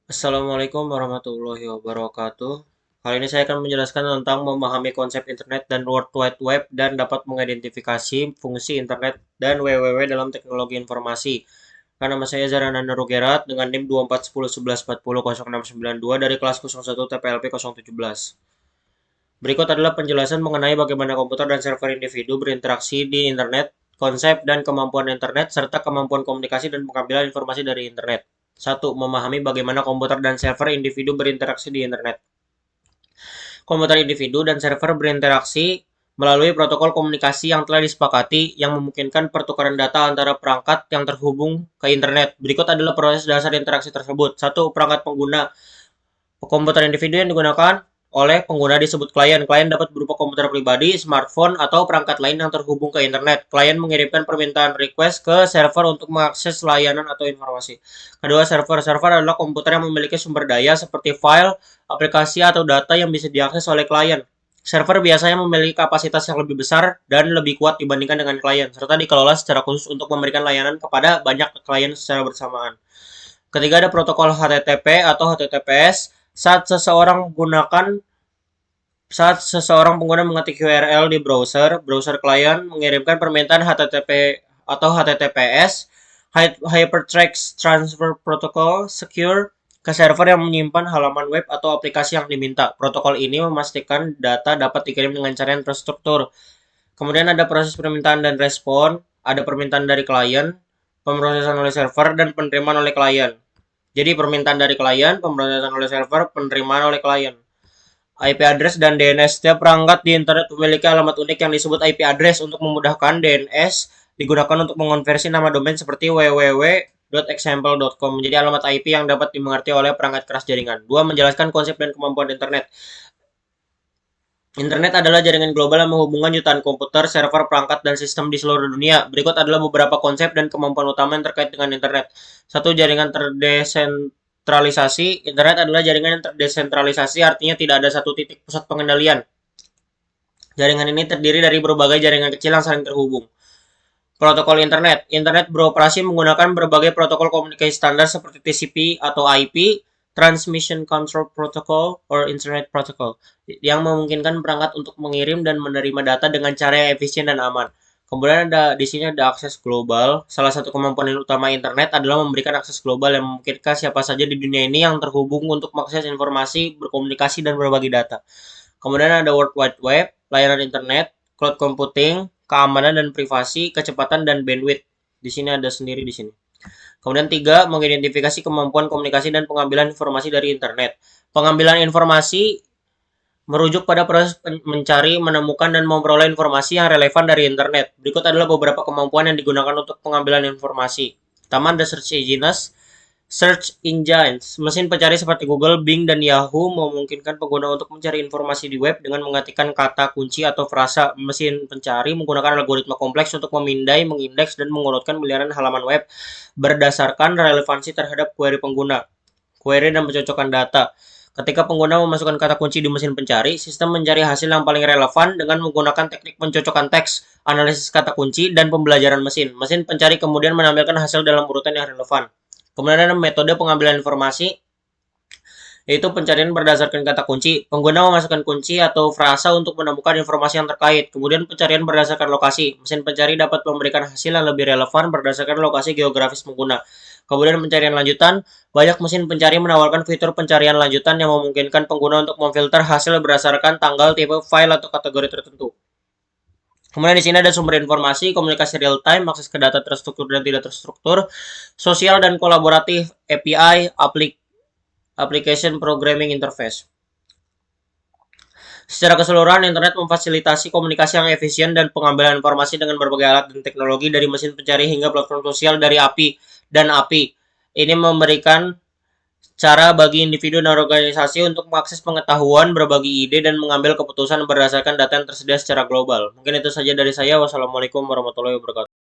Assalamualaikum warahmatullahi wabarakatuh. Kali ini saya akan menjelaskan tentang memahami konsep internet dan World Wide Web dan dapat mengidentifikasi fungsi internet dan www dalam teknologi informasi. Nama saya Zarananda Rugerat dengan NIM 241011400692 dari kelas 01 TPLP 017. Berikut adalah penjelasan mengenai bagaimana komputer dan server individu berinteraksi di internet, konsep dan kemampuan internet, serta kemampuan komunikasi dan pengambilan informasi dari internet. 1. Memahami bagaimana komputer dan server individu berinteraksi di internet. Komputer individu dan server berinteraksi melalui protokol komunikasi yang telah disepakati yang memungkinkan pertukaran data antara perangkat yang terhubung ke internet. Berikut adalah proses dasar interaksi tersebut. 1. Perangkat pengguna. Komputer individu yang digunakan oleh pengguna disebut klien. Klien dapat berupa komputer pribadi, smartphone, atau perangkat lain yang terhubung ke internet. Klien mengirimkan permintaan request ke server untuk mengakses layanan atau informasi. Kedua, server. Server adalah komputer yang memiliki sumber daya seperti file, aplikasi, atau data yang bisa diakses oleh klien. Server biasanya memiliki kapasitas yang lebih besar dan lebih kuat dibandingkan dengan klien, serta dikelola secara khusus untuk memberikan layanan kepada banyak klien secara bersamaan. Ketiga, ada protokol HTTP atau HTTPS. Saat seseorang pengguna mengetik URL di browser klien mengirimkan permintaan HTTP atau HTTPS, Hypertext Transfer Protocol Secure, ke server yang menyimpan halaman web atau aplikasi yang diminta. Protokol ini memastikan data dapat dikirim dengan cara yang terstruktur. Kemudian ada proses permintaan dan respon, ada permintaan dari klien, pemrosesan oleh server, dan penerimaan oleh klien. Jadi permintaan dari klien, pemrosesan oleh server, penerimaan oleh klien. IP address dan DNS. Setiap perangkat di internet memiliki alamat unik yang disebut IP address. Untuk memudahkan, DNS digunakan untuk mengonversi nama domain seperti www.example.com menjadi alamat IP yang dapat dimengerti oleh perangkat keras jaringan. 2. Menjelaskan konsep dan kemampuan internet. Internet adalah jaringan global yang menghubungkan jutaan komputer, server, perangkat, dan sistem di seluruh dunia. Berikut adalah beberapa konsep dan kemampuan utama yang terkait dengan internet. 1. Jaringan terdesentralisasi. Internet adalah jaringan yang terdesentralisasi, artinya tidak ada satu titik pusat pengendalian. Jaringan ini terdiri dari berbagai jaringan kecil yang saling terhubung. Protokol internet. Internet beroperasi menggunakan berbagai protokol komunikasi standar seperti TCP atau IP, Transmission Control Protocol, or Internet Protocol, yang memungkinkan perangkat untuk mengirim dan menerima data dengan cara yang efisien dan aman. Kemudian di sini ada akses global. Salah satu kemampuan utama internet adalah memberikan akses global yang memungkinkan siapa saja di dunia ini yang terhubung untuk mengakses informasi, berkomunikasi, dan berbagi data. Kemudian ada World Wide Web, layanan internet, cloud computing, keamanan dan privasi, kecepatan dan bandwidth. Di sini ada sendiri di sini. Kemudian 3, mengidentifikasi kemampuan komunikasi dan pengambilan informasi dari internet. Pengambilan informasi merujuk pada proses mencari, menemukan, dan memperoleh informasi yang relevan dari internet. Berikut adalah beberapa kemampuan yang digunakan untuk pengambilan informasi. Pertama, ada Search engines. Mesin pencari seperti Google, Bing, dan Yahoo memungkinkan pengguna untuk mencari informasi di web dengan mengetikkan kata kunci atau frasa. Mesin pencari menggunakan algoritma kompleks untuk memindai, mengindeks, dan mengurutkan miliaran halaman web berdasarkan relevansi terhadap query pengguna. Query dan pencocokan data. Ketika pengguna memasukkan kata kunci di mesin pencari, sistem mencari hasil yang paling relevan dengan menggunakan teknik pencocokan teks, analisis kata kunci, dan pembelajaran mesin. Mesin pencari kemudian menampilkan hasil dalam urutan yang relevan. Kemudian ada metode pengambilan informasi, yaitu pencarian berdasarkan kata kunci. Pengguna memasukkan kunci atau frasa untuk menemukan informasi yang terkait. Kemudian pencarian berdasarkan lokasi. Mesin pencari dapat memberikan hasil yang lebih relevan berdasarkan lokasi geografis pengguna. Kemudian pencarian lanjutan. Banyak mesin pencari menawarkan fitur pencarian lanjutan yang memungkinkan pengguna untuk memfilter hasil berdasarkan tanggal, tipe, file, atau kategori tertentu. Kemudian di sini ada sumber informasi, komunikasi real time, akses ke data terstruktur dan tidak terstruktur, sosial dan kolaboratif, API, Application Programming Interface. Secara keseluruhan, internet memfasilitasi komunikasi yang efisien dan pengambilan informasi dengan berbagai alat dan teknologi dari mesin pencari hingga platform sosial dari API dan API. Ini memberikan cara bagi individu dan organisasi untuk mengakses pengetahuan, berbagi ide, dan mengambil keputusan berdasarkan data yang tersedia secara global. Mungkin itu saja dari saya. Wassalamualaikum warahmatullahi wabarakatuh.